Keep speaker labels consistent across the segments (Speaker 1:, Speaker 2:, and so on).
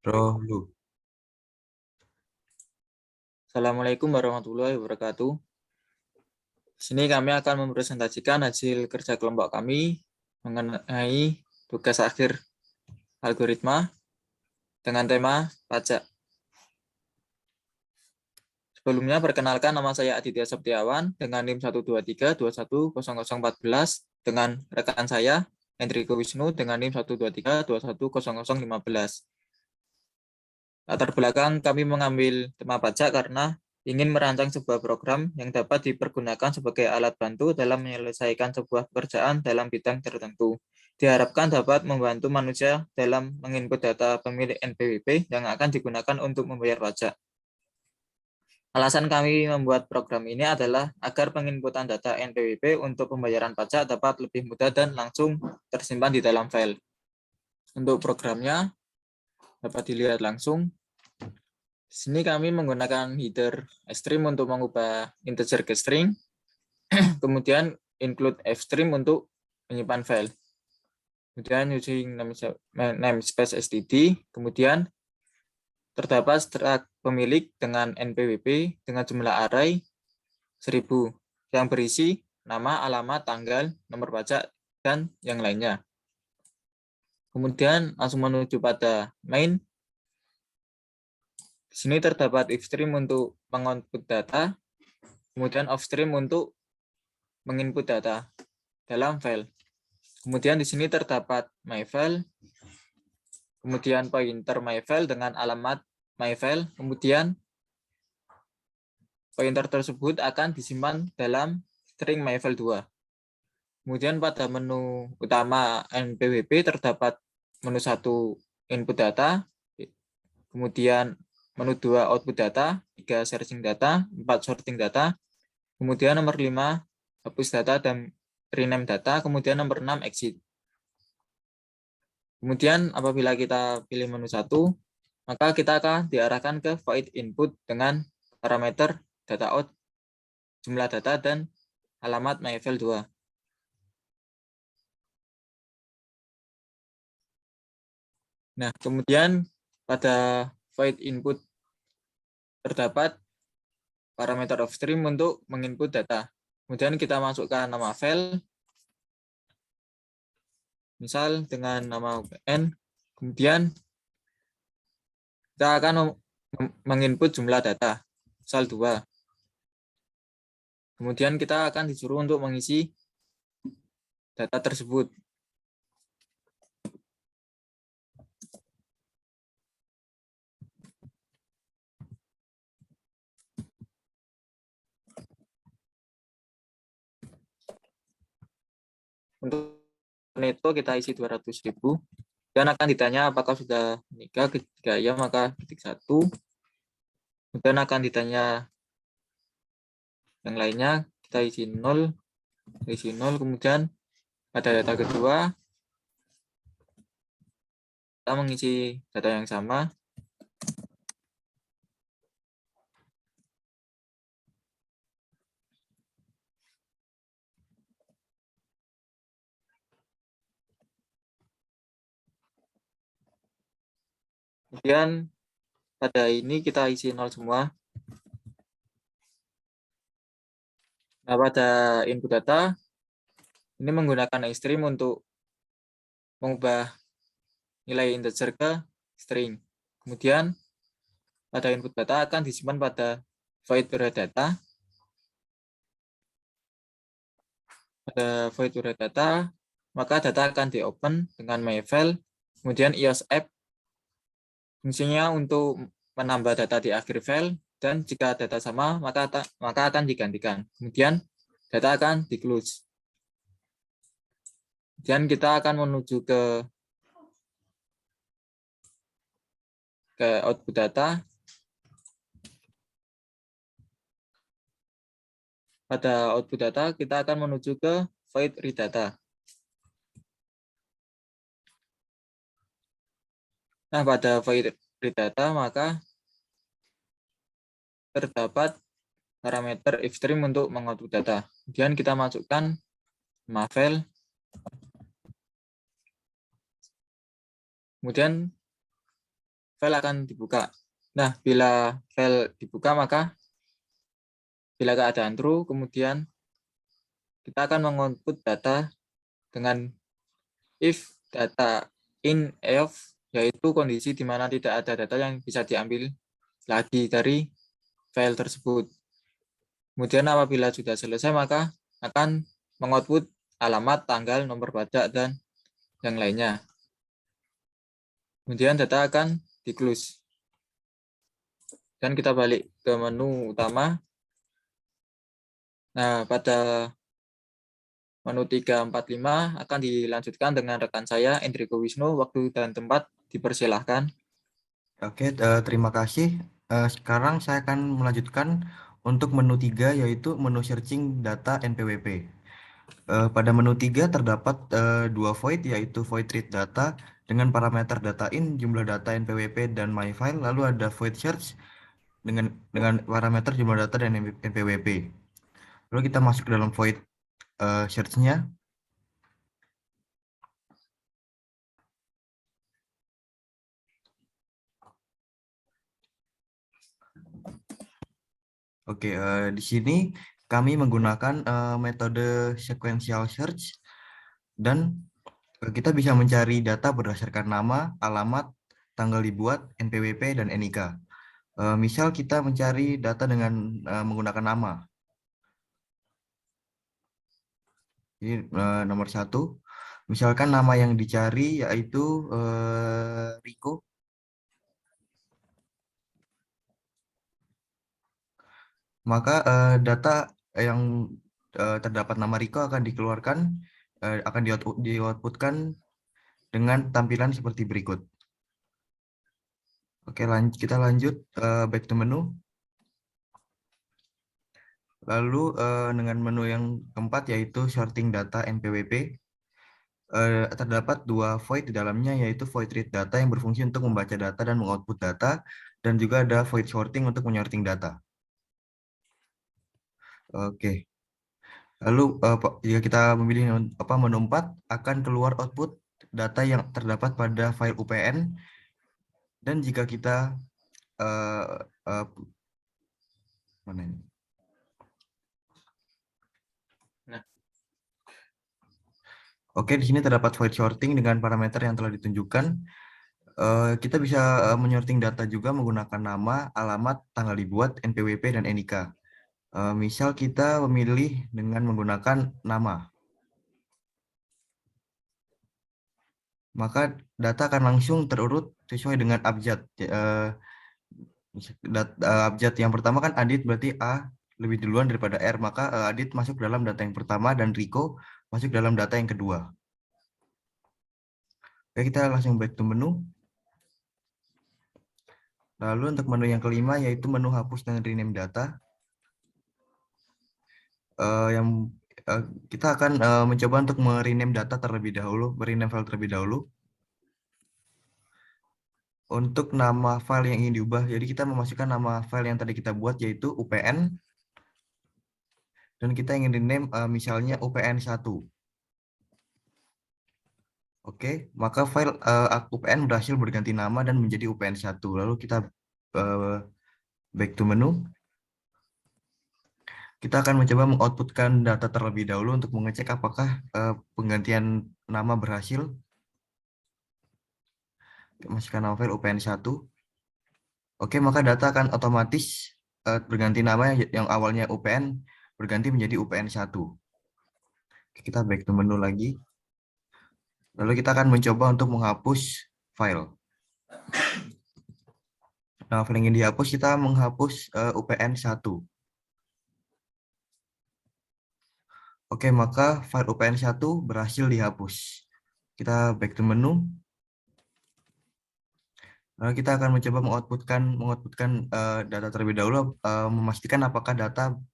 Speaker 1: Rohlu.
Speaker 2: Assalamualaikum warahmatullahi wabarakatuh. Di sini kami akan mempresentasikan hasil kerja kelompok kami mengenai tugas akhir algoritma dengan tema pajak. Sebelumnya perkenalkan, nama saya Aditya Septiawan dengan NIM 123210014 dengan rekan saya Hendriko Wisnu dengan NIM 123210015. Latar belakang kami mengambil tema pajak karena ingin merancang sebuah program yang dapat dipergunakan sebagai alat bantu dalam menyelesaikan sebuah pekerjaan dalam bidang tertentu. Diharapkan dapat membantu manusia dalam menginput data pemilik NPWP yang akan digunakan untuk membayar pajak. Alasan kami membuat program ini adalah agar penginputan data NPWP untuk pembayaran pajak dapat lebih mudah dan langsung tersimpan di dalam file. Untuk programnya dapat dilihat langsung. Di sini kami menggunakan header string untuk mengubah integer ke string, kemudian include fstream untuk menyimpan file. Kemudian using namespace std, kemudian terdapat struct pemilik dengan npwp dengan jumlah array 1000 yang berisi nama, alamat, tanggal, nomor pajak, dan yang lainnya. Kemudian langsung menuju pada main. Di sini terdapat ifstream untuk mengoutput data, kemudian offstream untuk menginput data dalam file. Kemudian di sini terdapat myFile, kemudian pointer myFile dengan alamat myFile, kemudian pointer tersebut akan disimpan dalam string myFile2. Kemudian pada menu utama NPWP terdapat menu 1 input data, kemudian menu 2 output data, 3 searching data, 4 sorting data, kemudian nomor 5 hapus data dan rename data, kemudian nomor 6 exit. Kemudian apabila kita pilih menu 1, maka kita akan diarahkan ke void input dengan parameter data out, jumlah data, dan alamat myFile2. Nah, kemudian pada void input terdapat parameter of stream untuk menginput data. Kemudian kita masukkan nama file, misal dengan nama UPN. Kemudian kita akan menginput jumlah data, misal 2. Kemudian kita akan disuruh untuk mengisi data tersebut. Untuk neto kita isi 200.000 dan akan ditanya apakah sudah menikah. Ketika ya maka ketik 1. Kemudian akan ditanya yang lainnya, kita isi 0, kemudian pada data kedua kita mengisi data yang sama. Kemudian pada ini kita isi 0 semua. Nah, pada input data ini menggunakan string untuk mengubah nilai integer ke string. Kemudian pada input data akan disimpan pada void period data. Pada void period data, maka data akan di-open dengan myFile. Kemudian EOSF fungsinya untuk menambah data di akhir file, dan jika data sama maka akan digantikan. Kemudian data akan di-close. Dan kita akan menuju ke output data. Pada output data kita akan menuju ke void read data. Nah, pada void read data maka terdapat parameter ifstream untuk mengoutput data. Kemudian kita masukkan nama file. Kemudian file akan dibuka. Nah, bila file dibuka, maka bila keadaan true, kemudian kita akan mengoutput data dengan if data in EOF, yaitu kondisi di mana tidak ada data yang bisa diambil lagi dari file tersebut. Kemudian apabila sudah selesai, maka akan mengoutput alamat, tanggal, nomor pajak, dan yang lainnya. Kemudian data akan di-close. Dan kita balik ke menu utama. Nah, pada menu 345 akan dilanjutkan dengan rekan saya, Endriko Wisnu. Waktu dan tempat dipersilahkan.
Speaker 1: Oke, terima kasih. Sekarang saya akan melanjutkan untuk menu 3, yaitu menu searching data NPWP. Pada menu 3 terdapat dua void, yaitu void read data dengan parameter data in, jumlah data NPWP, dan my file. Lalu ada void search dengan parameter jumlah data dan NPWP. Lalu kita masuk ke dalam void search-nya. Oke, di sini kami menggunakan metode sequential search, dan kita bisa mencari data berdasarkan nama, alamat, tanggal dibuat, NPWP, dan NIK. Misal kita mencari data dengan menggunakan nama. Ini nomor 1. Misalkan nama yang dicari yaitu Riko. Maka data yang terdapat nama Riko akan dikeluarkan, akan di-outputkan dengan tampilan seperti berikut. Oke, kita lanjut back to menu. Lalu dengan menu yang keempat, yaitu sorting data NPWP. Terdapat dua void di dalamnya, yaitu void read data yang berfungsi untuk membaca data dan mengoutput data, dan juga ada void sorting untuk menyorting data. Oke. Lalu jika kita memilih menu 4, akan keluar output data yang terdapat pada file UPN, dan jika kita mana ini?
Speaker 2: Nah,
Speaker 1: Oke, di sini terdapat void sorting dengan parameter yang telah ditunjukkan. Kita bisa menyorting data juga menggunakan nama, alamat, tanggal dibuat, NPWP, dan NIK. Misal kita memilih dengan menggunakan nama, maka data akan langsung terurut sesuai dengan abjad. Abjad yang pertama kan Adit, berarti A lebih duluan daripada R, maka Adit masuk dalam data yang pertama dan Riko masuk dalam data yang kedua. Oke, kita langsung back to menu. Lalu untuk menu yang kelima, yaitu menu hapus dan rename data. Kita akan mencoba untuk merename data terlebih dahulu, merename file terlebih dahulu. Untuk nama file yang ingin diubah, jadi kita memasukkan nama file yang tadi kita buat, yaitu UPN, dan kita ingin rename misalnya UPN1. Oke, maka file UPN berhasil berganti nama dan menjadi UPN1. Lalu kita back to menu. Kita akan mencoba mengoutputkan data terlebih dahulu untuk mengecek apakah penggantian nama berhasil. Masukkan nama file UPN1. Oke, maka data akan otomatis berganti nama yang awalnya UPN berganti menjadi UPN1. Kita back to menu lagi. Lalu kita akan mencoba untuk menghapus file. Nah, file yang ingin dihapus, kita menghapus UPN1. Oke, maka file UPN1 berhasil dihapus. Kita back to menu. Lalu kita akan mencoba mengoutputkan data terlebih dahulu, memastikan apakah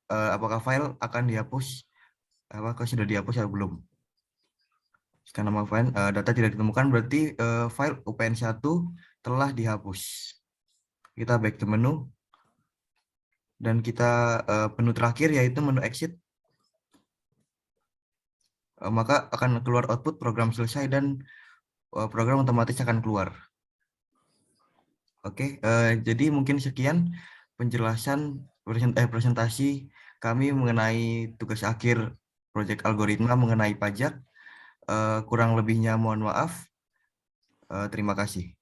Speaker 1: apakah file akan dihapus, apakah sudah dihapus atau belum. Jika nama file data tidak ditemukan, berarti file UPN1 telah dihapus. Kita back to menu. Dan kita menu terakhir, yaitu menu exit. Maka akan keluar output program selesai dan program otomatis akan keluar. Oke, jadi mungkin sekian penjelasan presentasi kami mengenai tugas akhir proyek algoritma mengenai pajak. Kurang lebihnya mohon maaf. Terima kasih.